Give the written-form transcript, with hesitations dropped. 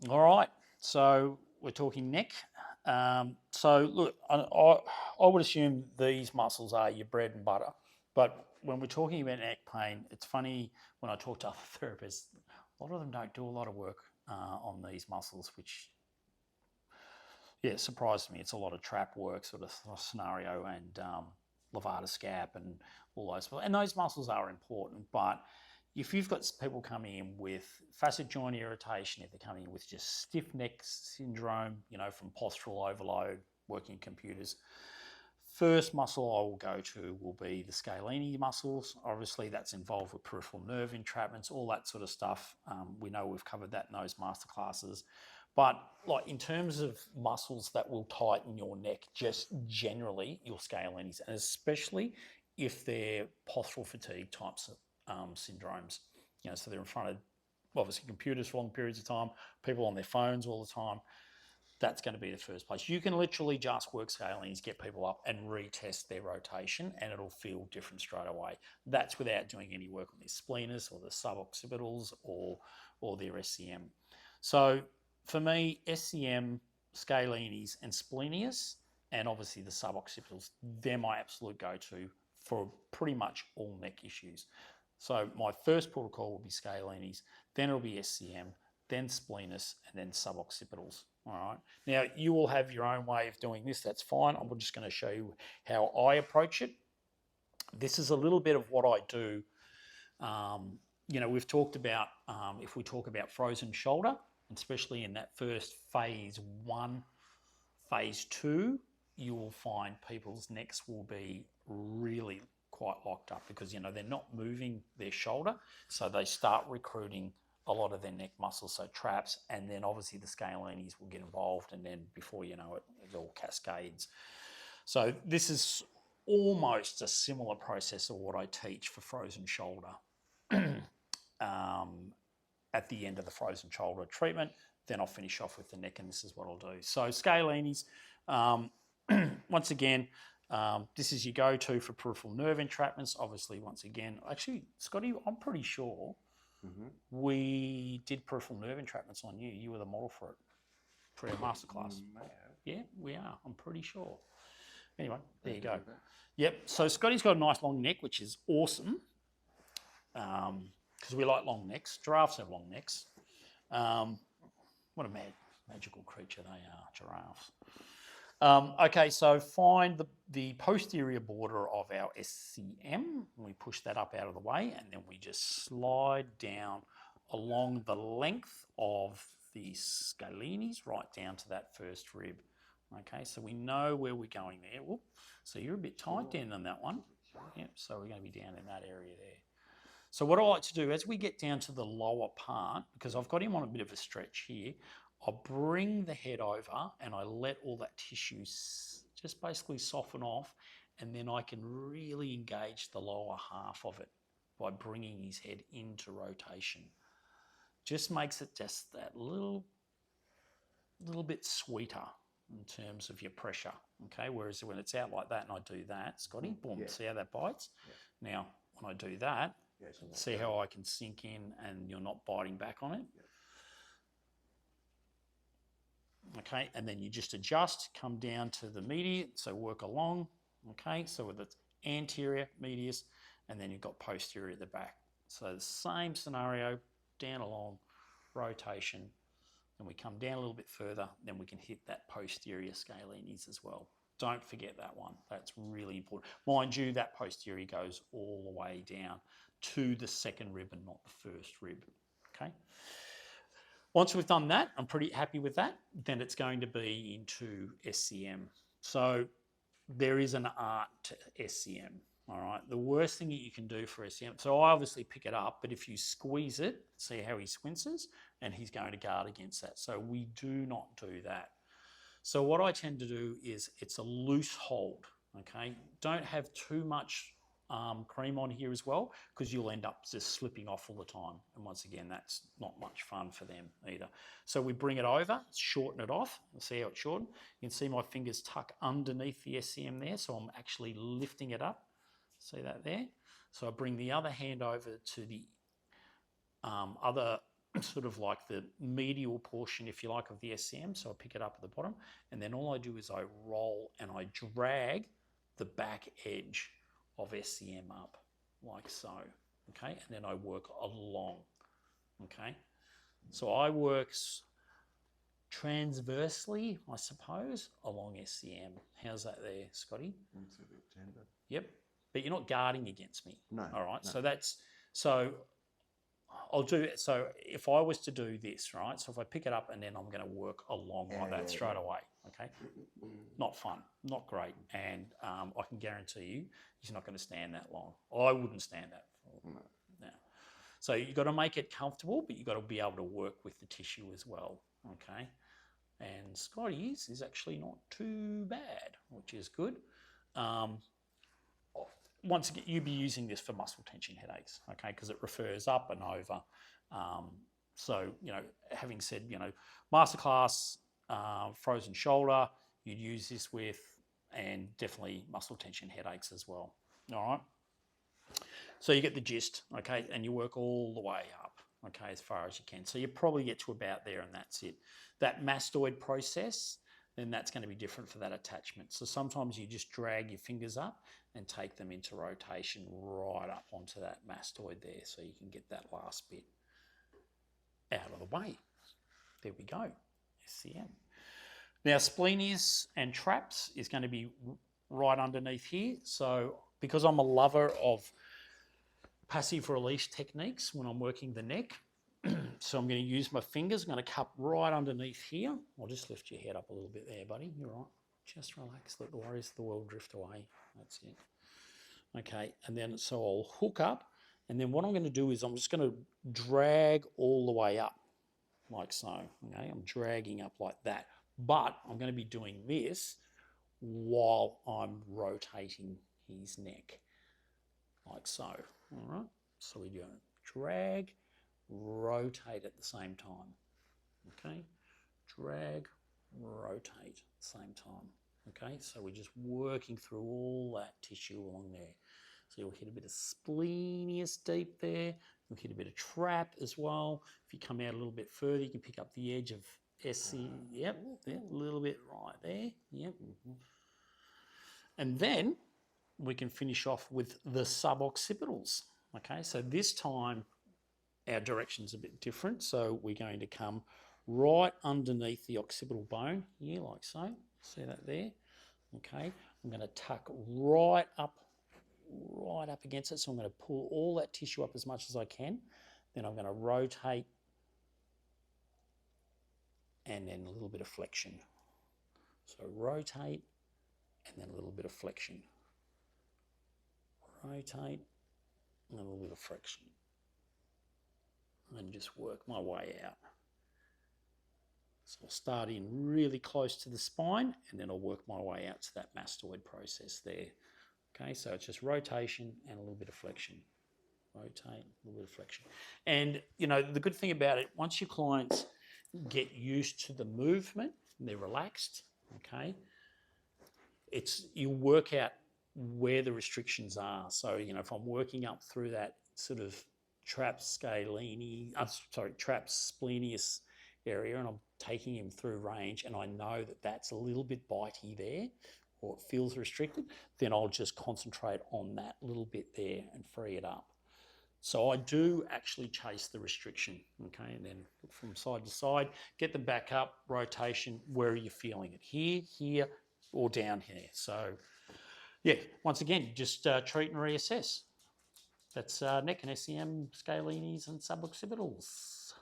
All right, so we're talking neck. So look, I would assume these muscles are your bread and butter, but when we're talking about neck pain, it's funny when I talk to other therapists, a lot of them don't do a lot of work on these muscles, which surprises me. It's a lot of trap work sort of scenario and levator scap and all those. And those muscles are important, but if you've got people coming in with facet joint irritation, if they're coming in with just stiff neck syndrome, from postural overload, working computers, first muscle I will go to will be the scaleni muscles. Obviously, that's involved with peripheral nerve entrapments, all that sort of stuff. We know we've covered that in those masterclasses. But like in terms of muscles that will tighten your neck, just generally your scalenis, and especially if they're postural fatigue types of syndromes. So they're in front of obviously computers for long periods of time, people on their phones all the time. That's going to be the first place. You can literally just work scalenis, get people up and retest their rotation, and it'll feel different straight away. That's without doing any work on their splenius or the suboccipitals or their SCM. So for me, SCM, scalenis, and splenius, and obviously the suboccipitals, they're my absolute go-to for pretty much all neck issues. So my first protocol will be scalenis, then it'll be SCM, then splenius, and then suboccipitals. All right. Now, you will have your own way of doing this. That's fine. I'm just going to show you how I approach it. This is a little bit of what I do. We've talked about, if we talk about frozen shoulder, especially in that first phase 1, phase 2, you will find people's necks will be really quite locked up because, they're not moving their shoulder. So they start recruiting a lot of their neck muscles, so traps, and then obviously the scalenis will get involved, and then before you know it, it all cascades. So this is almost a similar process of what I teach for frozen shoulder at the end of the frozen shoulder treatment. Then I'll finish off with the neck, and this is what I'll do. So scalenis, once again, this is your go-to for peripheral nerve entrapments. Obviously, once again, actually, Scotty, I'm pretty sure we did peripheral nerve entrapments on you. You were the model for it, for our masterclass. Yeah, we are. I'm pretty sure. Anyway, there you go. Yep. So Scotty's got a nice long neck, which is awesome because we like long necks. Giraffes have long necks. What a magical creature they are, giraffes. Okay, so find the posterior border of our SCM. We push that up out of the way, and then we just slide down along the length of the scalenis right down to that first rib. Okay, so we know where we're going there. Whoop. So you're a bit tight down on that one. Yep, so we're going to be down in that area there. So what I like to do, as we get down to the lower part, because I've got him on a bit of a stretch here, I'll bring the head over and I let all that tissue just basically soften off, and then I can really engage the lower half of it by bringing his head into rotation. Just makes it just that little bit sweeter in terms of your pressure, okay? Whereas when it's out like that and I do that, Scotty, boom, see how that bites? Yeah. Now, when I do that, see how I can sink in and you're not biting back on it? Okay, and then you just adjust, come down to the medius, so work along, okay? So with the anterior, medius, and then you've got posterior at the back. So the same scenario, down along, rotation, and we come down a little bit further, then we can hit that posterior scalenis as well. Don't forget that one. That's really important. Mind you, that posterior goes all the way down to the second rib and not the first rib, okay? Once we've done that, I'm pretty happy with that, then it's going to be into SCM. So there is an art to SCM, all right? The worst thing that you can do for SCM, so I obviously pick it up, but if you squeeze it, see how he squinces, and he's going to guard against that. So we do not do that. So what I tend to do is it's a loose hold, okay? Don't have too much cream on here as well, because you'll end up just slipping off all the time. And once again, that's not much fun for them either. So we bring it over, shorten it off. See how it's shortened? You can see my fingers tuck underneath the SCM there, so I'm actually lifting it up. See that there? So I bring the other hand over to the other sort of like the medial portion, if you like, of the SCM. So I pick it up at the bottom, and then all I do is I roll and I drag the back edge of SCM up like so, okay? And then I work along, okay? So I work transversely, I suppose, along SCM. How's that there, Scotty? It's a bit tender. Yep. But you're not guarding against me. No. All right. No. So that's, so I'll do it. So if I was to do this, right? So if I pick it up and then I'm going to work along like that straight away, okay? Not fun, not great. And I can guarantee you, he's not going to stand that long. I wouldn't stand that for now. So you've got to make it comfortable, but you've got to be able to work with the tissue as well, okay? And Scotty's is actually not too bad, which is good. Once again, you'd be using this for muscle tension headaches, okay, because it refers up and over. So, you know, having said, you know, masterclass, frozen shoulder, you'd use this with, and definitely muscle tension headaches as well, all right? So you get the gist, okay, and you work all the way up, okay, as far as you can. So you probably get to about there and that's it. That mastoid process, then that's going to be different for that attachment. So sometimes you just drag your fingers up and take them into rotation right up onto that mastoid there so you can get that last bit out of the way. There we go, SCM. Now splenius and traps is going to be right underneath here. So because I'm a lover of passive release techniques when I'm working the neck, so I'm going to use my fingers. I'm going to cup right underneath here. I'll just lift your head up a little bit there, buddy. You're right. Just relax. Let the worries of the world drift away. That's it. Okay, and then so I'll hook up, and then what I'm going to do is I'm just going to drag all the way up, like so. Okay, I'm dragging up like that. But I'm going to be doing this while I'm rotating his neck, like so. All right, so we do drag, rotate at the same time, okay? Drag, rotate at the same time, okay? So we're just working through all that tissue along there. So you'll hit a bit of splenius deep there. You'll hit a bit of trap as well. If you come out a little bit further, you can pick up the edge of SC, yep, a little bit right there, yep. And then we can finish off with the suboccipitals, okay? So this time, our direction's a bit different, so we're going to come right underneath the occipital bone here, like so. See that there? Okay. I'm going to tuck right up against it. So I'm going to pull all that tissue up as much as I can. Then I'm going to rotate, and then a little bit of flexion. So rotate, and then a little bit of flexion. Rotate, and a little bit of flexion. And just work my way out. So I'll start in really close to the spine, and then I'll work my way out to that mastoid process there. Okay, so it's just rotation and a little bit of flexion. Rotate, a little bit of flexion. And, you know, the good thing about it, once your clients get used to the movement, and they're relaxed, okay, you work out where the restrictions are. So, you know, if I'm working up through that sort of traps splenius area, and I'm taking him through range, and I know that that's a little bit bitey there, or it feels restricted, then I'll just concentrate on that little bit there and free it up. So I do actually chase the restriction, okay, and then look from side to side, get them back up, rotation, where are you feeling it? Here, here, or down here. So yeah, once again, just treat and reassess. That's neck and SCM, scalenis and suboccipitals.